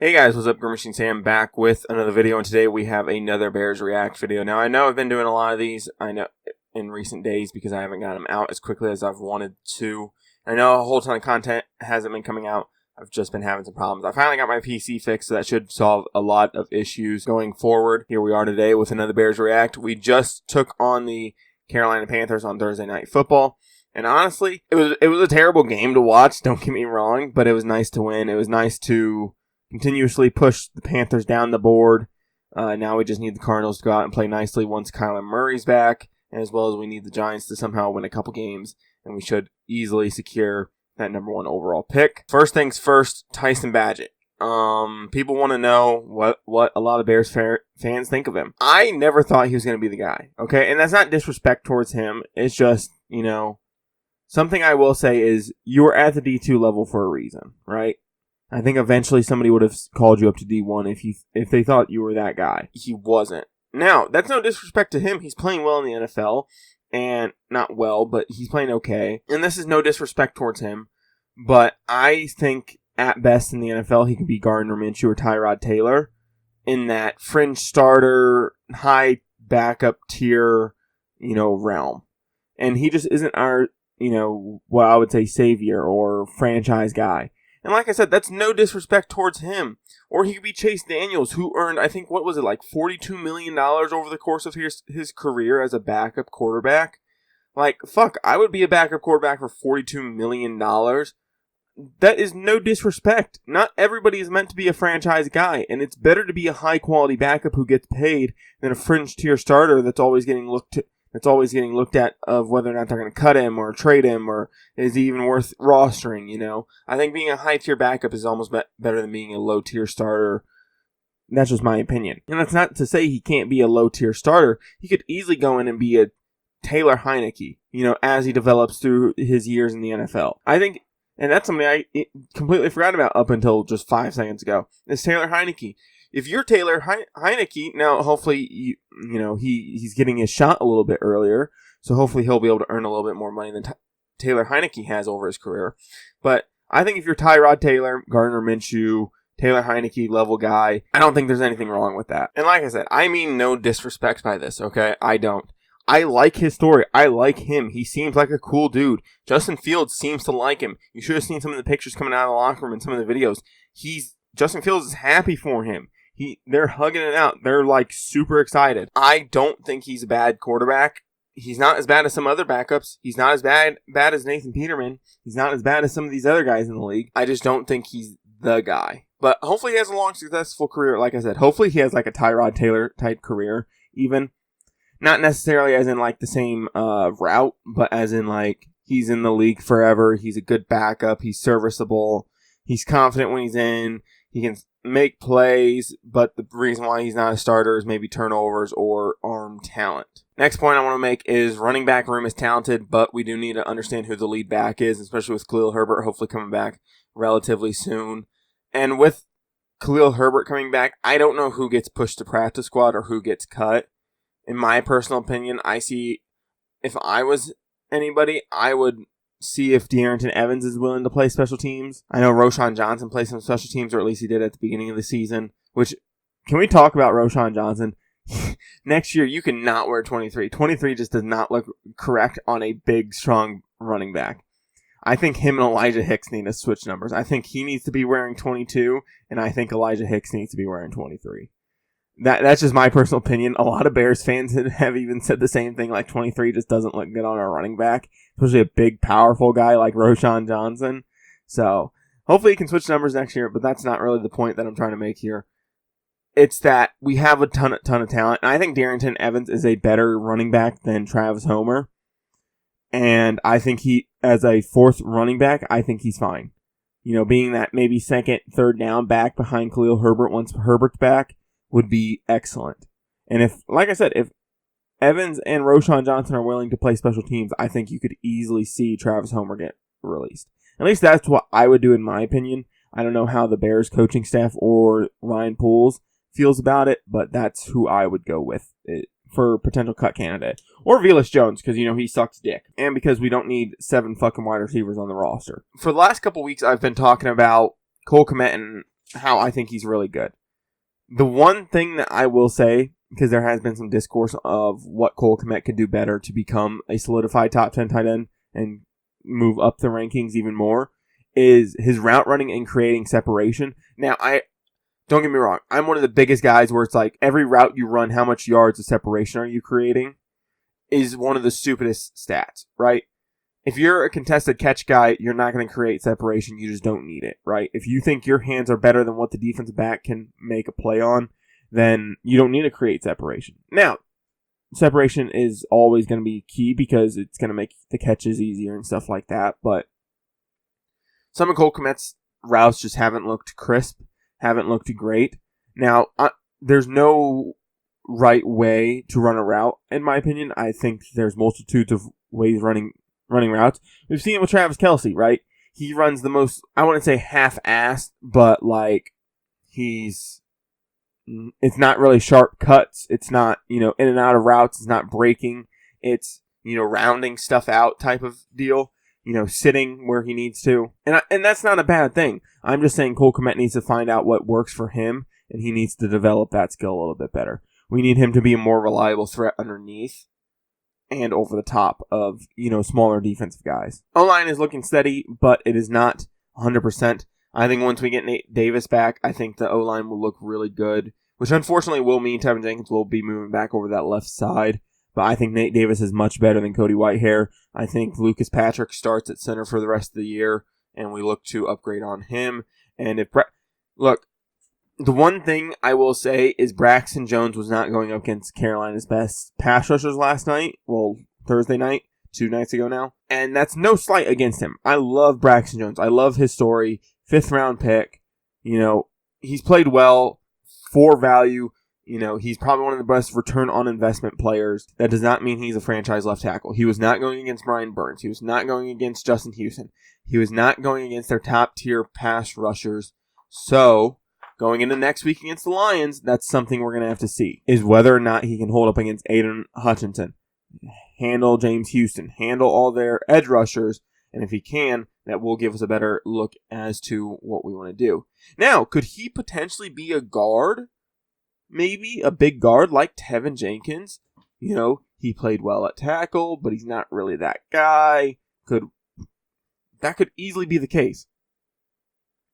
Hey guys, what's up? GreenMachineSam back with another video, and today we have another Bears React video. Now, I know I've been doing a lot of these, in recent days because I haven't got them out as quickly as I've wanted to. I know a whole ton of content hasn't been coming out. I've just been having some problems. I finally got my PC fixed, so that should solve a lot of issues going forward. Here we are today with another Bears React. We just took on the Carolina Panthers on Thursday Night Football. And honestly, it was a terrible game to watch, don't get me wrong, but it was nice to win. It was nice to continuously push the Panthers down the board. Now we just need the Cardinals to go out and play nicely once Kyler Murray's back, as well as we need the Giants to somehow win a couple games, and we should easily secure that number 1 overall pick. First things first, Tyson Bagent. People want to know what a lot of Bears fans think of him. I never thought he was going to be the guy, okay? And that's not disrespect towards him. It's just, something I will say is you were at the D2 level for a reason, right? I think eventually somebody would have called you up to D1 if they thought you were that guy. He wasn't. Now, that's no disrespect to him. He's playing well in the NFL. And not well, but he's playing okay. And this is no disrespect towards him. But I think at best in the NFL, he could be Gardner Minshew or Tyrod Taylor in that fringe starter, high backup tier, realm. And he just isn't our, what I would say savior or franchise guy. And like I said, that's no disrespect towards him. Or he could be Chase Daniels, who earned, I think, $42 million over the course of his career as a backup quarterback. I would be a backup quarterback for $42 million. That is no disrespect. Not everybody is meant to be a franchise guy, and it's better to be a high-quality backup who gets paid than a fringe-tier starter that's always getting looked at of whether or not they're going to cut him or trade him or is he even worth rostering, I think being a high-tier backup is almost better than being a low-tier starter. That's just my opinion. And that's not to say he can't be a low-tier starter. He could easily go in and be a Taylor Heineke, as he develops through his years in the NFL. I think, and that's something I completely forgot about up until just 5 seconds ago, is Taylor Heineke. If you're Taylor Heineke, now hopefully he's getting his shot a little bit earlier, so hopefully he'll be able to earn a little bit more money than Taylor Heineke has over his career. But I think if you're Tyrod Taylor, Gardner Minshew, Taylor Heineke level guy, I don't think there's anything wrong with that. And like I said, I mean no disrespect by this, okay? I don't. I like his story. I like him. He seems like a cool dude. Justin Fields seems to like him. You should have seen some of the pictures coming out of the locker room and some of the videos. Justin Fields is happy for him. They're hugging it out. They're super excited. I don't think he's a bad quarterback. He's not as bad as some other backups. He's not as bad as Nathan Peterman. He's not as bad as some of these other guys in the league. I just don't think he's the guy. But hopefully he has a long, successful career. Like I said, hopefully he has a Tyrod Taylor type career. Even not necessarily as in the same route, but as in he's in the league forever. He's a good backup. He's serviceable. He's confident when he's in. He can make plays, but the reason why he's not a starter is maybe turnovers or arm talent. Next point I want to make is running back room is talented, but we do need to understand who the lead back is, especially with Khalil Herbert hopefully coming back relatively soon. And with Khalil Herbert coming back, I don't know who gets pushed to practice squad or who gets cut. In my personal opinion, if I was anybody, I would see if De'Aaron Evans is willing to play special teams. I know Roschon Johnson plays some special teams, or at least he did at the beginning of the season. Can we talk about Roschon Johnson? Next year, you cannot wear 23. 23 just does not look correct on a big, strong running back. I think him and Elijah Hicks need to switch numbers. I think he needs to be wearing 22, and I think Elijah Hicks needs to be wearing 23. That's just my personal opinion. A lot of Bears fans have even said the same thing, 23 just doesn't look good on a running back, especially a big, powerful guy like Roschon Johnson. So, hopefully he can switch numbers next year, but that's not really the point that I'm trying to make here. It's that we have a ton of talent, and I think De'Aaron Evans is a better running back than Travis Homer. And I think as a fourth running back, I think he's fine. Being that maybe second, third down back behind Khalil Herbert once Herbert's back would be excellent. And if Evans and Roschon Johnson are willing to play special teams, I think you could easily see Travis Homer get released. At least that's what I would do in my opinion. I don't know how the Bears coaching staff or Ryan Poles feels about it, but that's who I would go with for potential cut candidate. Or Velus Jones, because, he sucks dick. And because we don't need 7 fucking wide receivers on the roster. For the last couple weeks, I've been talking about Cole Kmet how I think he's really good. The one thing that I will say, because there has been some discourse of what Cole Kmet could do better to become a solidified top 10 tight end and move up the rankings even more, is his route running and creating separation. Now, don't get me wrong, I'm one of the biggest guys where it's like every route you run, how much yards of separation are you creating, is one of the stupidest stats, right? If you're a contested catch guy, you're not going to create separation. You just don't need it, right? If you think your hands are better than what the defensive back can make a play on, then you don't need to create separation. Now, separation is always going to be key because it's going to make the catches easier and stuff like that. But some of Cole Kmet's routes just haven't looked crisp, haven't looked great. Now, there's no right way to run a route, in my opinion. I think there's multitudes of ways running routes. We've seen it with Travis Kelce, right? He runs the most, I wouldn't say half-assed, but like it's not really sharp cuts. It's not, in and out of routes. It's not breaking. It's, rounding stuff out type of deal. Sitting where he needs to. And that's not a bad thing. I'm just saying Cole Kmet needs to find out what works for him, and he needs to develop that skill a little bit better. We need him to be a more reliable threat underneath and over the top of, smaller defensive guys. O-line is looking steady, but it is not 100%. I think once we get Nate Davis back, I think the O-line will look really good, which unfortunately will mean Tevin Jenkins will be moving back over that left side. But I think Nate Davis is much better than Cody Whitehair. I think Lucas Patrick starts at center for the rest of the year, and we look to upgrade on him. And look, the one thing I will say is Braxton Jones was not going up against Carolina's best pass rushers last night. Well, Thursday night, 2 nights ago now. And that's no slight against him. I love Braxton Jones. I love his story. 5th round pick. He's played well for value. He's probably one of the best return on investment players. That does not mean he's a franchise left tackle. He was not going against Brian Burns. He was not going against Justin Houston. He was not going against their top tier pass rushers. So, going into next week against the Lions, that's something we're going to have to see, is whether or not he can hold up against Aiden Hutchinson, handle James Houston, handle all their edge rushers, and if he can, that will give us a better look as to what we want to do. Now, could he potentially be a guard? Maybe a big guard like Tevin Jenkins. He played well at tackle, but he's not really that guy. That could easily be the case.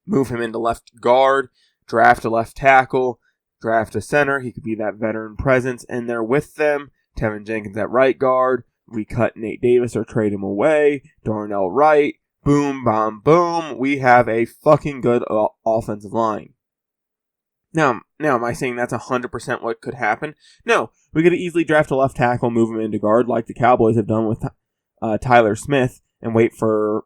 Move him into left guard, draft a left tackle, draft a center. He could be that veteran presence in there with them. Tevin Jenkins at right guard. We cut Nate Davis or trade him away. Darnell Wright. Boom, bomb, boom. We have a fucking good offensive line. Now, am I saying that's 100% what could happen? No. We could easily draft a left tackle, move him into guard like the Cowboys have done with Tyler Smith, and wait for,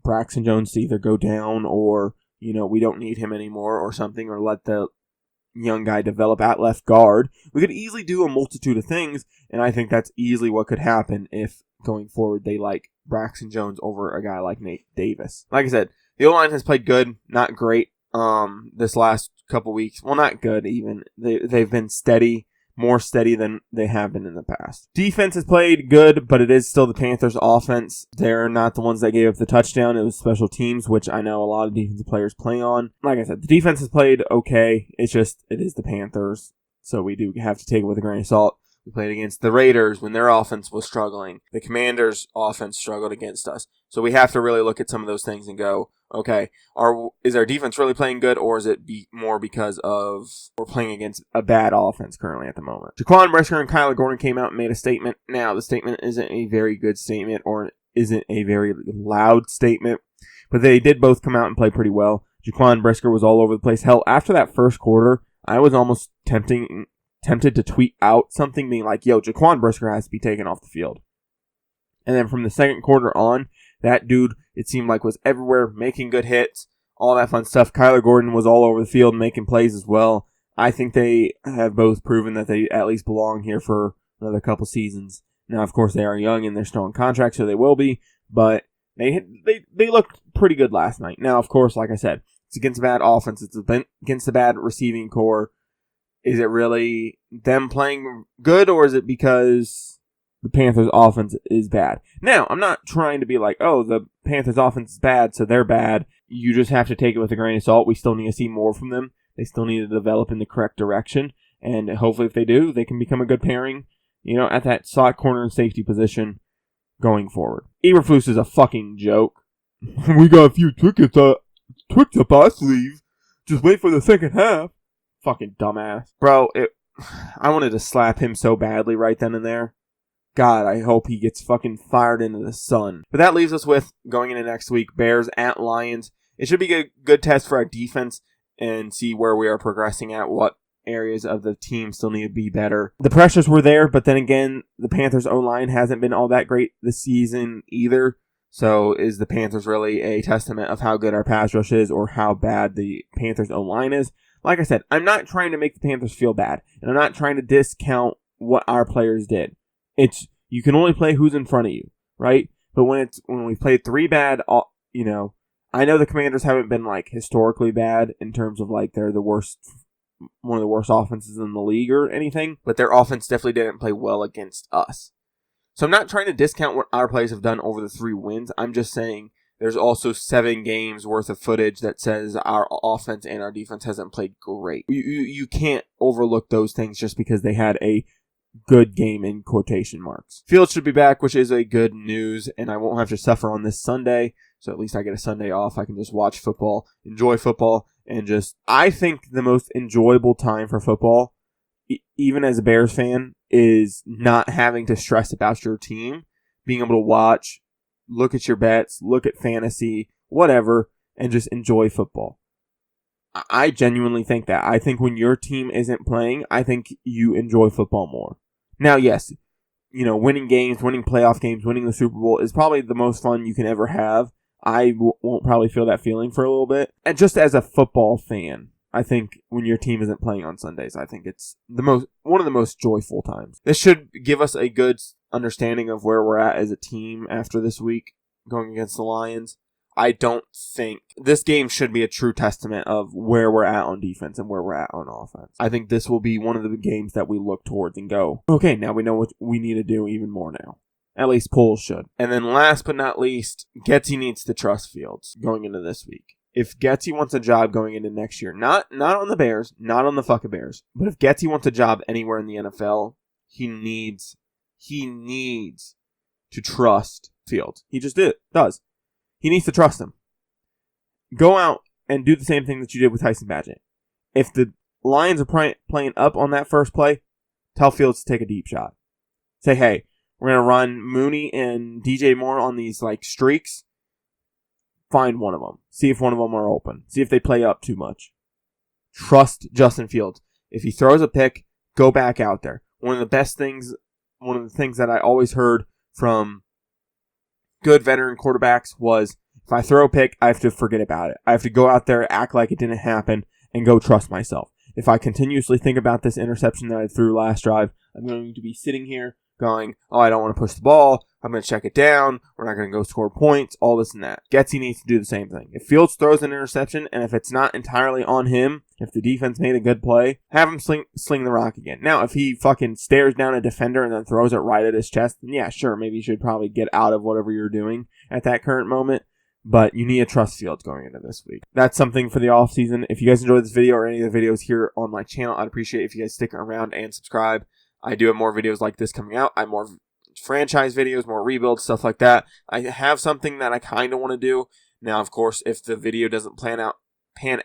Braxton Jones to either go down or, we don't need him anymore or something, or let the young guy develop at left guard. We could easily do a multitude of things, and I think that's easily what could happen if, going forward, they like Braxton Jones over a guy like Nate Davis. Like I said, the O-line has played good, not great, this last couple weeks. Well, not good even. They've been steady, more steady than they have been in the past. Defense has played good, but it is still the Panthers' offense. They're not the ones that gave up the touchdown. It was special teams, which I know a lot of defensive players play on. Like I said, the defense has played okay. It is the Panthers, so we do have to take it with a grain of salt. We played against the Raiders when their offense was struggling. The Commanders' offense struggled against us. So we have to really look at some of those things and go, okay, is our defense really playing good, or is it more because of we're playing against a bad offense currently at the moment? Jaquan Brisker and Kyler Gordon came out and made a statement. Now, the statement isn't a very good statement or isn't a very loud statement, but they did both come out and play pretty well. Jaquan Brisker was all over the place. Hell, after that first quarter, I was almost tempted to tweet out something being like, yo, Jaquan Brisker has to be taken off the field. And then from the second quarter on, that dude, it seemed like, was everywhere, making good hits, all that fun stuff. Kyler Gordon was all over the field making plays as well. I think they have both proven that they at least belong here for another couple seasons. Now, of course, they are young and they're still on contract, so they will be, but they looked pretty good last night. Now, of course, like I said, it's against a bad offense. It's against a bad receiving core. Is it really them playing good, or is it because the Panthers' offense is bad? Now, I'm not trying to be like, oh, the Panthers' offense is bad, so they're bad, you just have to take it with a grain of salt. We still need to see more from them. They still need to develop in the correct direction. And hopefully if they do, they can become a good pairing, at that slot corner and safety position going forward. Eberflus is a fucking joke. We got a few Twix up our sleeve. Just wait for the second half. Fucking dumbass. Bro, I wanted to slap him so badly right then and there. God, I hope he gets fucking fired into the sun. But that leaves us with, going into next week, Bears at Lions. It should be a good test for our defense and see where we are progressing at, what areas of the team still need to be better. The pressures were there, but then again, the Panthers' O-line hasn't been all that great this season either. So is the Panthers really a testament of how good our pass rush is or how bad the Panthers' O-line is? Like I said, I'm not trying to make the Panthers feel bad, and I'm not trying to discount what our players did. You can only play who's in front of you, right? But when we played 3 bad, I know the Commanders haven't been historically bad in terms of they're the worst, one of the worst offenses in the league or anything, but their offense definitely didn't play well against us. So I'm not trying to discount what our players have done over the 3 wins. I'm just saying there's also 7 games worth of footage that says our offense and our defense hasn't played great. You can't overlook those things just because they had a good game in quotation marks. Fields should be back, which is a good news, and I won't have to suffer on this Sunday. So at least I get a Sunday off. I can just watch football, enjoy football, and I think the most enjoyable time for football, even as a Bears fan, is not having to stress about your team, being able to watch, look at your bets, look at fantasy, whatever, and just enjoy football. I genuinely think that. I think when your team isn't playing, I think you enjoy football more. Now, yes, winning games, winning playoff games, winning the Super Bowl is probably the most fun you can ever have. I won't probably feel that feeling for a little bit. And just as a football fan, I think when your team isn't playing on Sundays, I think it's one of the most joyful times. This should give us a good understanding of where we're at as a team after this week going against the Lions. I don't think this game should be a true testament of where we're at on defense and where we're at on offense. I think this will be one of the games that we look towards and go, okay, now we know what we need to do even more now. At least polls should. And then last but not least, Getsy needs to trust Fields going into this week. If Getsy wants a job going into next year, not on the Bears, not on the fucking Bears, but if Getsy wants a job anywhere in the NFL, he needs to trust Fields. He just does. He needs to trust him. Go out and do the same thing that you did with Tyson Bagent. If the Lions are playing up on that first play, tell Fields to take a deep shot. Say, hey, we're going to run Mooney and DJ Moore on these streaks. Find one of them. See if one of them are open. See if they play up too much. Trust Justin Fields. If he throws a pick, go back out there. One of the things that I always heard from good veteran quarterbacks was, if I throw a pick, I have to forget about it. I have to go out there, act like it didn't happen, and go trust myself. If I continuously think about this interception that I threw last drive, I'm going to be sitting here going, oh, I don't want to push the ball. I'm going to check it down. We're not going to go score points, all this and that. Getsy needs to do the same thing. If Fields throws an interception, and if it's not entirely on him, if the defense made a good play, have him sling the rock again. Now, if he fucking stares down a defender and then throws it right at his chest, then yeah, sure, maybe you should probably get out of whatever you're doing at that current moment. But you need to trust Fields going into this week. That's something for the offseason. If you guys enjoyed this video or any of the videos here on my channel, I'd appreciate it if you guys stick around and subscribe. I do have more videos like this coming out. I have more franchise videos, more rebuilds, stuff like that. I have something that I kind of want to do. Now, of course, if the video doesn't pan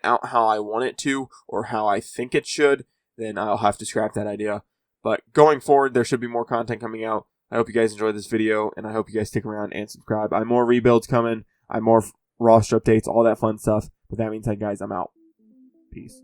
out how I want it to or how I think it should, then I'll have to scrap that idea. But going forward, there should be more content coming out. I hope you guys enjoyed this video, and I hope you guys stick around and subscribe. I have more rebuilds coming. I have more roster updates, all that fun stuff. But that means, guys, I'm out. Peace.